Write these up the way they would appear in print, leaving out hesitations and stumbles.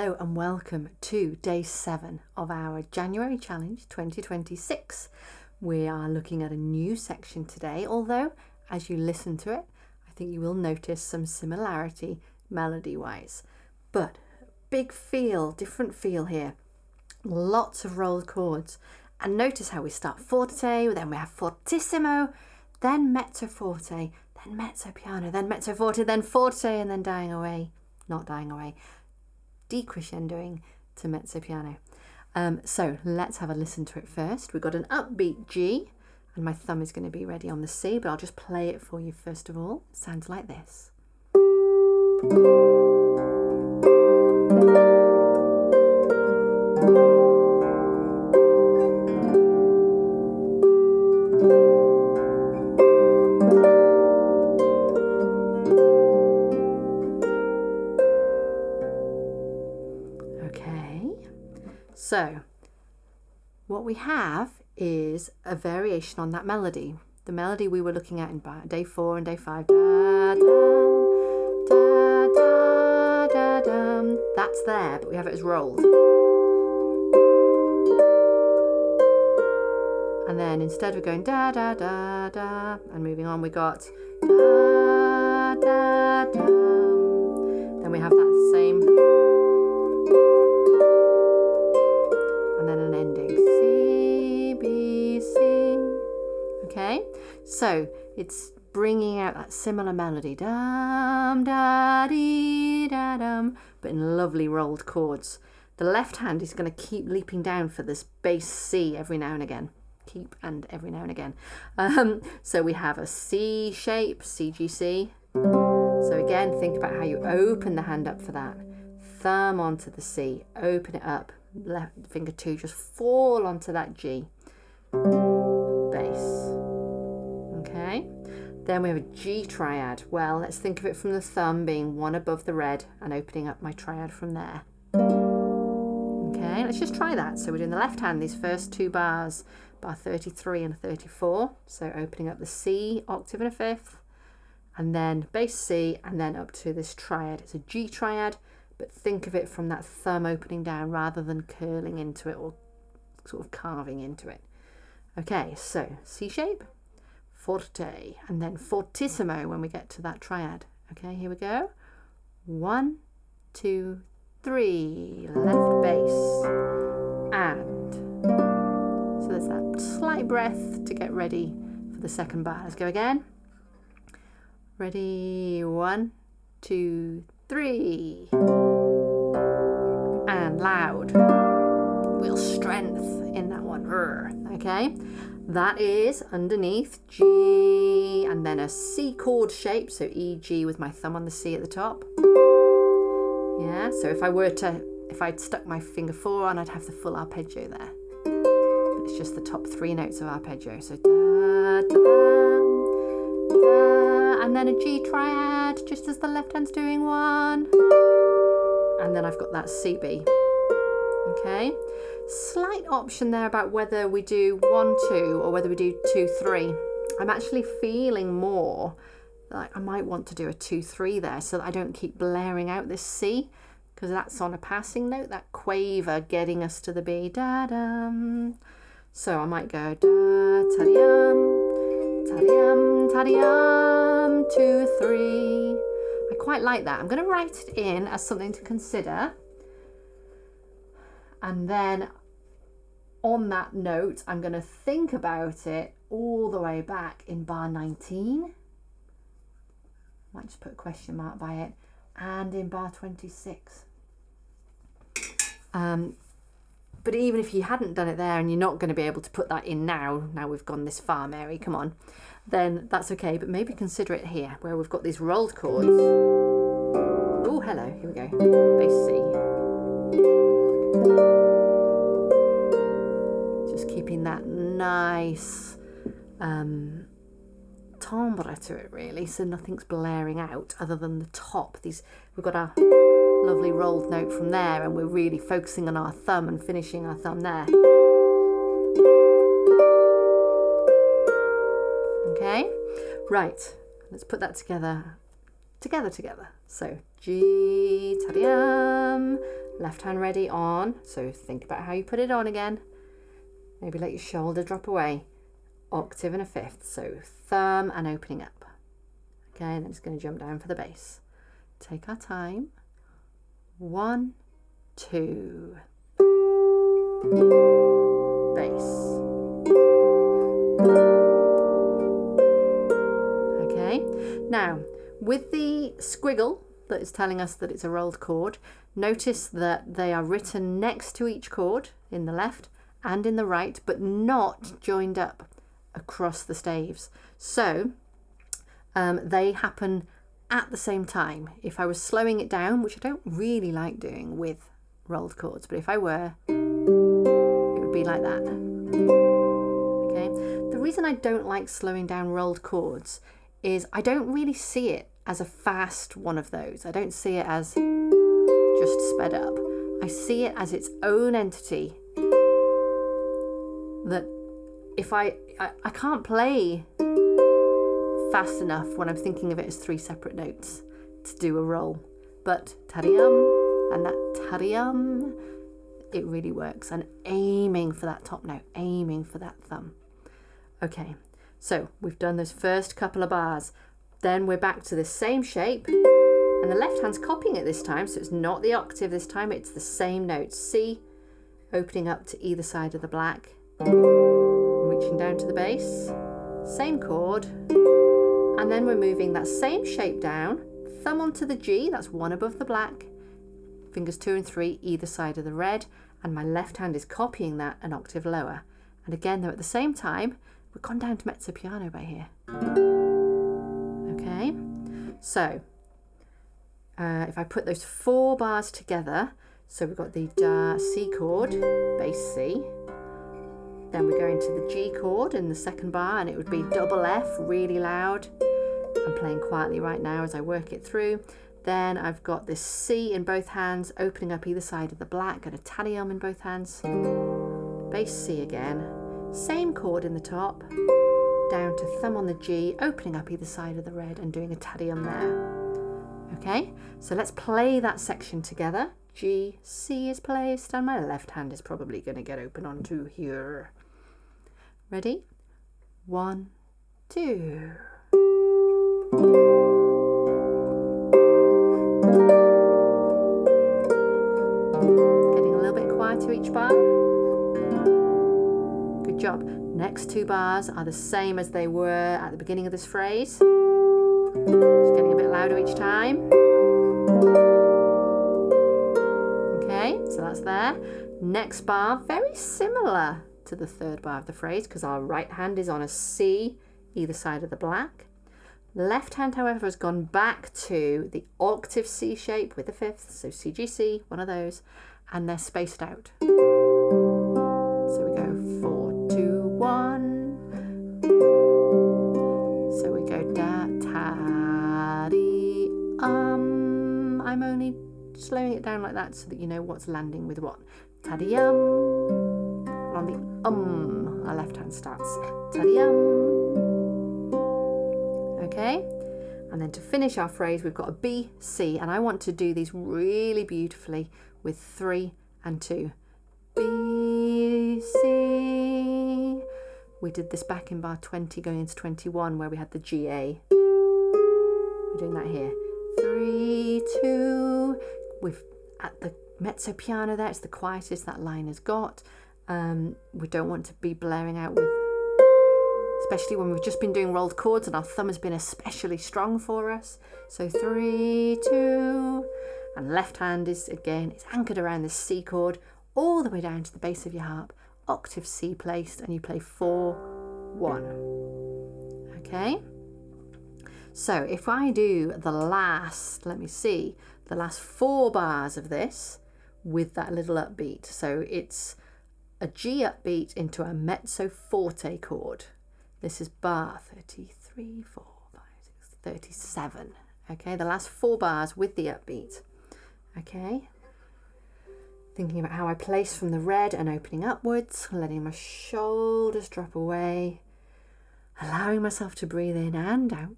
Hello and welcome to day 7 of our January challenge 2026. We are looking at a new section today, although as you listen to it, I think you will notice some similarity melody-wise. But big feel, different feel here. Lots of rolled chords. And notice how we start forte, then we have fortissimo, then mezzo forte, then mezzo piano, then mezzo forte, then forte, and then dying away. Not dying away. Decrescendoing to mezzo piano. So let's have a listen to it first. We've got an upbeat G and my thumb is going to be ready on the C, but I'll just play it for you first of all. It sounds like this. So what we have is a variation on that melody. The melody we were looking at in day 4 and day 5. Da, da, da, da, da. That's there, but we have it as rolled. And then instead of going da, da, da, da, and moving on, we got da, da, da. Then we have that same. And then an ending, C, B, C. Okay, so it's bringing out that similar melody, dum, da, dee, da, dum, but in lovely rolled chords. The left hand is going to keep leaping down for this bass C every now and again. Every now and again. So we have a C shape, C, G, C. So again, think about how you open the hand up for that. Thumb onto the C, open it up. Left finger 2 just fall onto that G bass. Okay, then we have a G triad. Well, let's think of it from the thumb being one above the red and opening up my triad from there. Okay, let's just try that. So we're doing the left hand, these first 2 bars, bar 33 and 34. So opening up the C octave and a fifth, and then bass C, and then up to this triad. It's a G triad. But think of it from that thumb opening down rather than curling into it or sort of carving into it. Okay, so C shape, forte, and then fortissimo when we get to that triad. Okay, here we go. 1, 2, 3, left bass, and so there's that slight breath to get ready for the second bar. Let's go again. Ready, 1, 2, 3. And loud, real strength in that one. Okay, that is underneath G, and then a C chord shape, so E, G with my thumb on the C at the top. Yeah, so if I'd stuck my finger 4 on, I'd have the full arpeggio there. But it's just the top 3 notes of arpeggio. So da, da, da, and then a G triad, just as the left hand's doing 1. And then I've got that CB. Okay, slight option there about whether we do 1, 2 or whether we do 2, 3. I'm actually feeling more like I might want to do a 2, 3 there so that I don't keep blaring out this C, because that's on a passing note, that quaver getting us to the B. Da dum. So I might go da ta-dum, ta-dum, ta-dum, 2, 3. I quite like that. I'm going to write it in as something to consider. And then on that note, I'm going to think about it all the way back in bar 19. Might just put a question mark by it. And in bar 26. But even if you hadn't done it there and you're not going to be able to put that in now we've gone this far, Mary, come on, then that's okay. But maybe consider it here where we've got these rolled chords. Oh, hello, here we go. Bass C. Just keeping that nice timbre to it really, so nothing's blaring out other than the top. We've got our lovely rolled note from there and we're really focusing on our thumb and finishing our thumb there. Okay, right, let's put that together. So G, ta-dum, Left hand ready on. So think about how you put it on again. Maybe let your shoulder drop away. Octave and a fifth. So thumb and opening up. Okay, and then it's going to jump down for the bass. Take our time. 1, 2, bass. Okay, now with the squiggle that is telling us that it's a rolled chord, notice that they are written next to each chord in the left and in the right, but not joined up across the staves. So they happen at the same time. If I was slowing it down, which I don't really like doing with rolled chords, but if I were, it would be like that. Okay. The reason I don't like slowing down rolled chords is I don't really see it as a fast one of those. I don't see it as just sped up. I see it as its own entity that if I can't play fast enough when I'm thinking of it as 3 separate notes to do a roll. But ta-da-yum and that ta-da-yum, it really works. And aiming for that top note, aiming for that thumb. Okay, so we've done those first couple of bars. Then we're back to the same shape. And the left hand's copying it this time, so it's not the octave this time, it's the same note. C, opening up to either side of the black, reaching down to the bass, same chord. And then we're moving that same shape down, thumb onto the G, that's one above the black, fingers 2 and 3 either side of the red, and my left hand is copying that an octave lower. And again, though, at the same time, we've gone down to mezzo piano by here. Okay, so if I put those 4 bars together, so we've got the C chord, bass C, then we go into the G chord in the second bar, and it would be double F, really loud. I'm playing quietly right now as I work it through. Then I've got this C in both hands, opening up either side of the black, got a ta-da-yum in both hands, bass C again, same chord in the top, down to thumb on the G, opening up either side of the red and doing a ta-da-yum there. Okay, so let's play that section together. G, C is placed, and my left hand is probably going to get open onto here. Ready? 1, 2. Getting a little bit quieter each bar. Good job. Next 2 bars are the same as they were at the beginning of this phrase. Just getting a bit louder each time. Okay, so that's there. Next bar, very similar to the 3rd bar of the phrase, because our right hand is on a C either side of the black. Left hand, however, has gone back to the octave C shape with the 5th, so C, G, C, one of those, and they're spaced out. So we go 4, 2, 1. So we go da, ta, di, I'm only slowing it down like that so that you know what's landing with what. Ta-di-yum. On the our left hand starts. Ta-di-yum. Okay, and then to finish our phrase we've got a B, C, and I want to do these really beautifully with 3 and 2. B, C. We did this back in bar 20 going into 21 where we had the G, A. We're doing that here. 3, 2. We've at the mezzo piano there, it's the quietest that line has got. We don't want to be blaring out with, especially when we've just been doing rolled chords and our thumb has been especially strong for us. So 3, 2, and left hand is again, it's anchored around this C chord all the way down to the base of your harp, octave C placed, and you play 4, 1. Okay, so if I do the last, let me see, the last 4 bars of this with that little upbeat, so it's a G upbeat into a mezzo forte chord. This is bar 33, 4, 5, 6, 37. Okay, the last 4 bars with the upbeat. Okay, thinking about how I place from the red and opening upwards, letting my shoulders drop away, allowing myself to breathe in and out,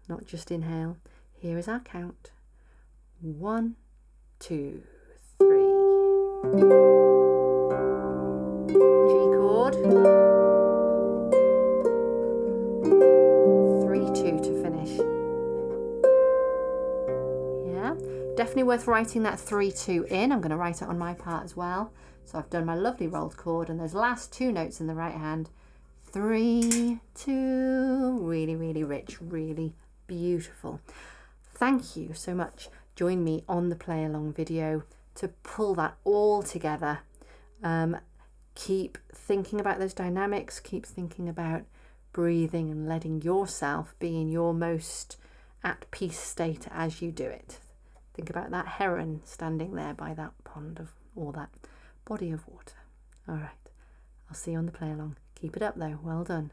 not just inhale. Here is our count. 1, 2, 3. G chord, 3-2 to finish. Yeah, definitely worth writing that 3-2 in. I'm going to write it on my part as well. So I've done my lovely rolled chord and those last 2 notes in the right hand, 3-2, really, really rich, really beautiful. Thank you so much. Join me on the play along video to pull that all together. Keep thinking about those dynamics, keep thinking about breathing and letting yourself be in your most at peace state as you do it. Think about that heron standing there by that pond or that body of water. All right, I'll see you on the play along. Keep it up though. Well done.